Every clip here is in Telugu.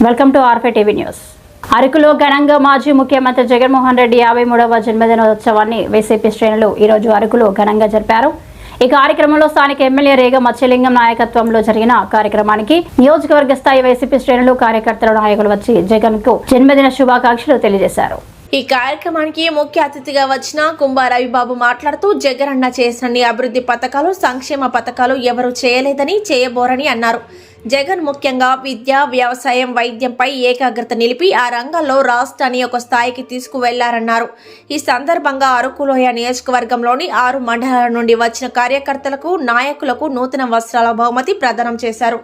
వెల్కమ్ టు ఆర్ఫే టీవీ న్యూస్. అరకులో ఘనంగా మాజీ ముఖ్యమంత్రి జగన్మోహన్ రెడ్డి 53వ జన్మదినోత్సవాన్ని వైసీపీ శ్రేణులు ఈరోజు అరకులో ఘనంగా జరిపారు. ఈ కార్యక్రమంలో స్థానిక ఎమ్మెల్యే రేగ మత్స్యలింగం నాయకత్వంలో జరిగిన కార్యక్రమానికి నియోజకవర్గ స్థాయి వైసీపీ శ్రేణులు, కార్యకర్తలు, నాయకులు వచ్చి జగన్ కు జన్మదిన శుభాకాంక్షలు తెలియజేశారు. ఈ కార్యక్రమానికి ముఖ్య అతిథిగా వచ్చిన కుంభ రవిబాబు మాట్లాడుతూ జగనన్న చేసిన అభివృద్ధి పథకాలు, సంక్షేమ పథకాలు ఎవరూ చేయలేదని, చేయబోరని అన్నారు. జగన్ ముఖ్యంగా విద్య, వ్యవసాయం, వైద్యంపై ఏకాగ్రత నిలిపి ఆ రంగాల్లో రాష్ట్రాన్ని ఒక స్థాయికి తీసుకువెళ్లారన్నారు. ఈ సందర్భంగా అరకులోయ నియోజకవర్గంలోని 6 మండలాల నుండి వచ్చిన కార్యకర్తలకు, నాయకులకు నూతన వస్త్రాల బహుమతి ప్రదానం చేశారు.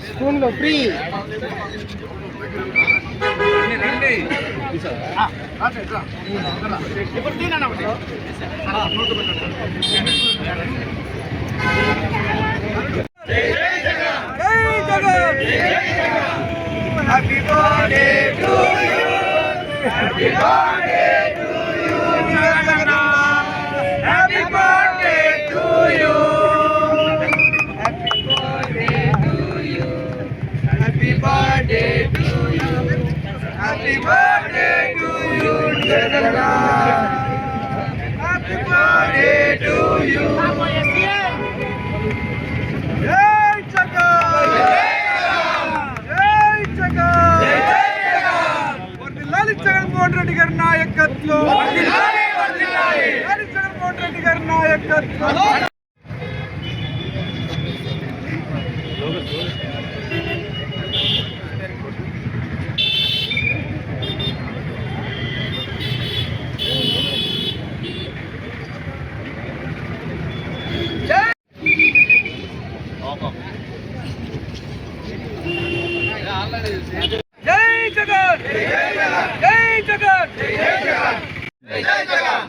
స్కూల్లో free happy birthday to you, happy birthday to you జగన్న, happy birthday to you, happy birthday to you, happy birthday to you, happy birthday to you జగన్న, happy birthday to you. Jaganmohan Reddy గారి నాయకత్వం, జగన్మోహన్ రెడ్డి గారి నాయకత్వం.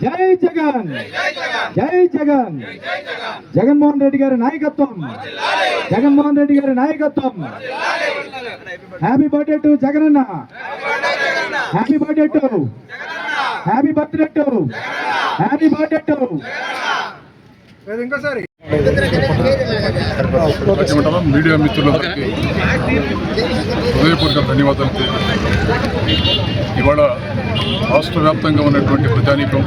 జై జగన్, జై జగన్, జగన్మోహన్ రెడ్డి గారి నాయకత్వం, జగన్మోహన్ రెడ్డి గారి నాయకత్వం. Happy birthday to Jagananna, happy birthday to, happy birthday to, happy birthday to. ఇంకోసారి మీడియా మిత్రులందరికీ హృదయపూర్వక ధన్యవాదాలు. ఇవాళ రాష్ట్ర వ్యాప్తంగా ఉన్నటువంటి ప్రజానీకం,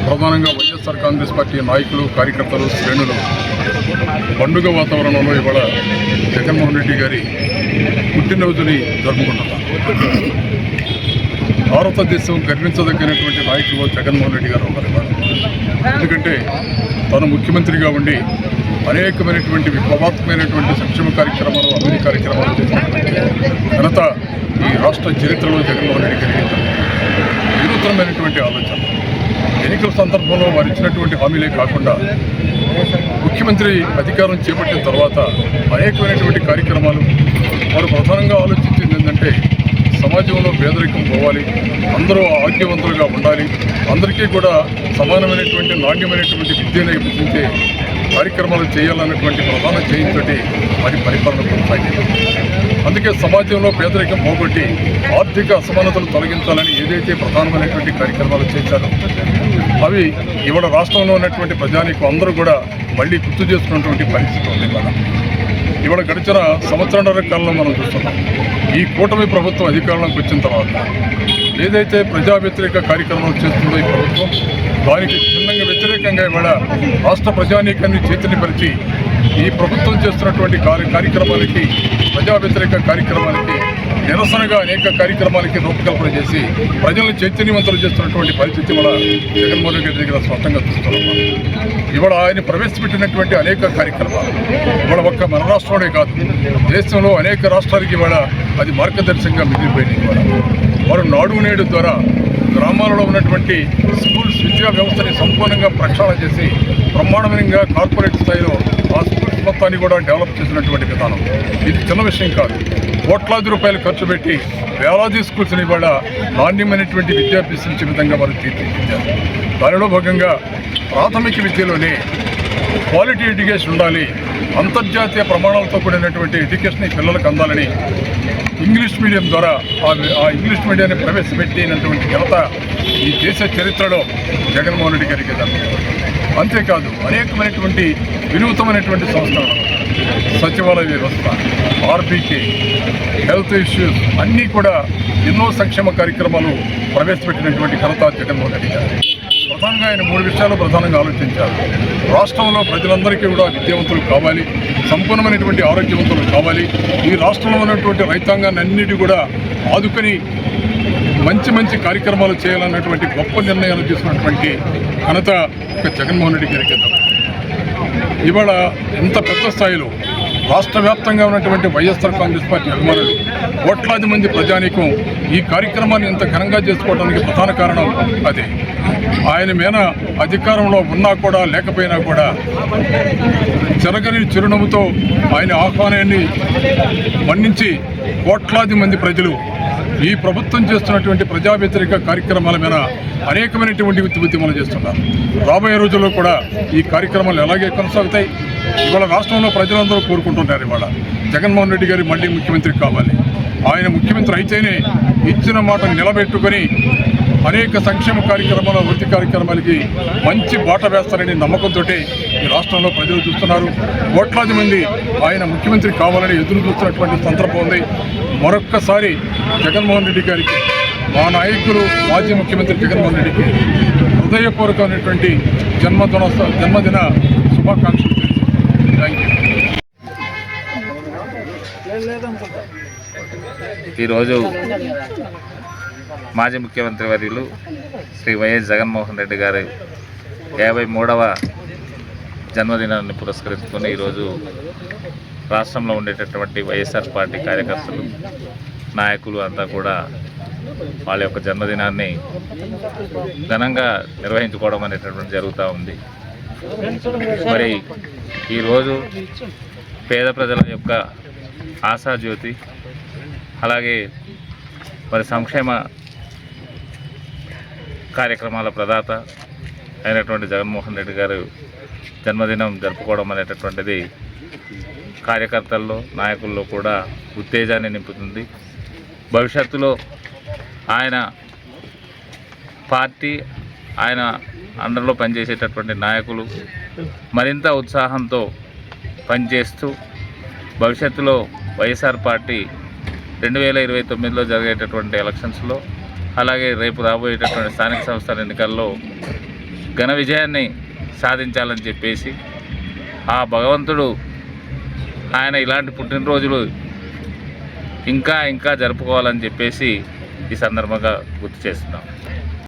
ప్రధానంగా వైఎస్ఆర్ కాంగ్రెస్ పార్టీ నాయకులు, కార్యకర్తలు, శ్రేణులు పండుగ వాతావరణంలో ఇవాళ జగన్మోహన్ రెడ్డి గారి పుట్టినరోజుని జరుపుకుంటున్నారు. భారతదేశం గర్వించదగినటువంటి నాయకులు జగన్మోహన్ రెడ్డి గారు ఉన్నారు. ఎందుకంటే తను ముఖ్యమంత్రిగా ఉండి అనేకమైనటువంటి విప్లవాత్మకమైనటువంటి సంక్షేమ కార్యక్రమాలు, అభివృద్ధి కార్యక్రమాలు చేసినటువంటి ఘనత ఈ రాష్ట్ర చరిత్రలో జగన్మోహన్ రెడ్డి కలిగింది. వినూత్నమైనటువంటి ఆలోచన. ఎన్నికల సందర్భంలో వారు ఇచ్చినటువంటి హామీలే కాకుండా ముఖ్యమంత్రి అధికారం చేపట్టిన తర్వాత అనేకమైనటువంటి కార్యక్రమాలు వారు ప్రధానంగా ఆలోచించింది ఏంటంటే సమాజంలో పేదరికం పోవాలి, అందరూ ఆరోగ్యవంతులుగా ఉండాలి, అందరికీ కూడా సమానమైనటువంటి నాణ్యమైనటువంటి విద్యను ఇప్పించే కార్యక్రమాలు చేయాలన్నటువంటి ప్రధాన చేయించటి మరి పరిపాలన కొనసాగింది. అందుకే సమాజంలో పేదరికం పోగొట్టి ఆర్థిక అసమానతలు తొలగించాలని ఏదైతే ప్రధానమైనటువంటి కార్యక్రమాలు చేశారో అవి ఇవాళ రాష్ట్రంలో ఉన్నటువంటి ప్రజానీకం అందరూ కూడా మళ్ళీ గుర్తు చేసుకున్నటువంటి పరిస్థితి ఉంది. ఇవాళ గడిచిన సంవత్సరాల కాలంలో మనం చూస్తున్నాం. ఈ కూటమి ప్రభుత్వం అధికారంలోకి వచ్చిన తర్వాత ఏదైతే ప్రజా వ్యతిరేక కార్యక్రమాలు చేస్తుందో ఈ ప్రభుత్వం, దానికి భిన్నంగా వ్యతిరేకంగా ఇవాళ రాష్ట్ర ప్రజానీకాన్ని చైతన్యపరిచి ఈ ప్రభుత్వం చేస్తున్నటువంటి కార్యక్రమాలకి, ప్రజా వ్యతిరేక కార్యక్రమాలకి నిరసనగా అనేక కార్యక్రమాలకి రూపకల్పన చేసి ప్రజలను చైతన్యవంతులు చేస్తున్నటువంటి పరిస్థితి ఇవాళ జగన్మోహన్ రెడ్డి దగ్గర స్పష్టంగా చూస్తున్నాం. ఇవాళ ఆయన ప్రవేశపెట్టినటువంటి అనేక కార్యక్రమాలు ఇవాళ ఒక్క మన రాష్ట్రంలోనే కాదు, దేశంలో అనేక రాష్ట్రాలకి ఇవాళ అది మార్గదర్శకంగా మిగిలిపోయింది. ఇవాళ వారు నాడు నేడు ద్వారా గ్రామాలలో ఉన్నటువంటి స్కూల్స్ విద్యా వ్యవస్థని సంపూర్ణంగా ప్రక్షాళన చేసి బ్రహ్మాండంగా కార్పొరేట్ స్థాయిలో ఆ స్కూల్స్ మొత్తాన్ని కూడా డెవలప్ చేసినటువంటి విధానం. ఇది చిన్న విషయం కాదు. కోట్లాది రూపాయలు ఖర్చు పెట్టి వేలాది స్కూల్స్ని కూడా నాణ్యమైనటువంటి విద్యాభ్యాసించే విధంగా వారు తీర్చిదిద్దారు. దానిలో భాగంగా ప్రాథమిక విద్యలోనే క్వాలిటీ ఎడ్యుకేషన్ ఉండాలి, అంతర్జాతీయ ప్రమాణాలతో కూడినటువంటి ఎడ్యుకేషన్ ఈ పిల్లలకు అందాలని ఇంగ్లీష్ మీడియం ద్వారా ఆ ఇంగ్లీష్ మీడియాన్ని ప్రవేశపెట్టినటువంటి ఘనత ఈ దేశ చరిత్రలో జగన్మోహన్ రెడ్డి గారికి దక్కుతుంది. అంతేకాదు అనేకమైనటువంటి వినూతమైనటువంటి సంస్థలు, సచివాలయ వ్యవస్థ, ఆర్బీకే, హెల్త్ ఇష్యూస్ అన్నీ కూడా ఎన్నో సంక్షేమ కార్యక్రమాలు ప్రవేశపెట్టినటువంటి ఘనత జగన్మోహన్ రెడ్డి గారు. ప్రధానంగా ఆయన 3 విషయాలు ప్రధానంగా ఆలోచించారు. రాష్ట్రంలో ప్రజలందరికీ కూడా విద్యావంతులు కావాలి, సంపూర్ణమైనటువంటి ఆరోగ్యవంతులు కావాలి, ఈ రాష్ట్రంలో ఉన్నటువంటి రైతాంగాన్ని అన్నిటి కూడా ఆదుకొని మంచి కార్యక్రమాలు చేయాలన్నటువంటి గొప్ప నిర్ణయాలు తీసుకున్నటువంటి ఘనత జగన్మోహన్ రెడ్డి గారికి దక్కుతుంది. ఇవాళ ఎంత పెద్ద స్థాయిలో రాష్ట్ర వ్యాప్తంగా ఉన్నటువంటి వైఎస్ఆర్ కాంగ్రెస్ పార్టీ అభిమానులు, కోట్లాది మంది ప్రజానీకం ఈ కార్యక్రమాన్ని ఇంత ఘనంగా చేసుకోవడానికి ప్రధాన కారణం అదే. ఆయన మీద అధికారంలో ఉన్నా కూడా లేకపోయినా కూడా చెరగని చిరునవ్వుతో ఆయన ఆహ్వానాన్ని మన్నించి కోట్లాది మంది ప్రజలు ఈ ప్రభుత్వం చేస్తున్నటువంటి ప్రజా వ్యతిరేక కార్యక్రమాల మీద అనేకమైనటువంటి ఉద్యమాలు చేస్తున్నారు. రాబోయే రోజుల్లో కూడా ఈ కార్యక్రమాలు ఎలాగే కొనసాగుతాయి. ఇవాళ రాష్ట్రంలో ప్రజలందరూ కోరుకుంటున్నారు, ఇవాళ జగన్మోహన్ రెడ్డి గారి మళ్ళీ ముఖ్యమంత్రి కావాలి, ఆయన ముఖ్యమంత్రి అయితేనే ఇచ్చిన మాట నిలబెట్టుకొని అనేక సంక్షేమ కార్యక్రమాల, వృత్తి కార్యక్రమాలకి మంచి బాట వేస్తారని నమ్మకంతో ఈ రాష్ట్రంలో ప్రజలు చూస్తున్నారు. కోట్లాది మంది ఆయన ముఖ్యమంత్రి కావాలని ఎదురు చూస్తున్నటువంటి సందర్భం ఉంది. మరొక్కసారి జగన్మోహన్ రెడ్డి గారికి, మా నాయకులు మాజీ ముఖ్యమంత్రి జగన్మోహన్ రెడ్డికి హృదయపూర్వకమైనటువంటి జన్మదిన శుభాకాంక్షలు తెలియజేస్తున్నాను. Thank you. ఈరోజు మాజీ ముఖ్యమంత్రి వర్యులు శ్రీ వైఎస్ జగన్మోహన్ రెడ్డి గారి 53వ జన్మదినాన్ని పురస్కరించుకొని ఈరోజు రాష్ట్రంలో ఉండేటటువంటి వైఎస్ఆర్ పార్టీ కార్యకర్తలు, నాయకులు అంతా కూడా వాళ్ళ యొక్క జన్మదినాన్ని ఘనంగా నిర్వహించుకోవడం అనేటటువంటి జరుగుతూ ఉంది. మరి ఈరోజు పేద ప్రజల యొక్క ఆశాజ్యోతి, అలాగే మరి సంక్షేమ కార్యక్రమాల ప్రదాత అయినటువంటి జగన్మోహన్ రెడ్డి గారు జన్మదినం జరుపుకోవడం అనేటటువంటిది కార్యకర్తల్లో, నాయకుల్లో కూడా ఉత్తేజాన్ని నింపుతుంది. భవిష్యత్తులో ఆయన పార్టీ, ఆయన అండర్లో పనిచేసేటటువంటి నాయకులు మరింత ఉత్సాహంతో పనిచేస్తూ భవిష్యత్తులో వైఎస్ఆర్ పార్టీ 2029లో జరిగేటటువంటి ఎలక్షన్స్లో, అలాగే రేపు రాబోయేటటువంటి స్థానిక సంస్థల ఎన్నికల్లో ఘన విజయాన్ని సాధించాలని చెప్పేసి ఆ భగవంతుడు ఆయన ఇలాంటి పుట్టినరోజులు ఇంకా జరుపుకోవాలని చెప్పేసి ఈ సందర్భంగా గుర్తు చేస్తున్నాం.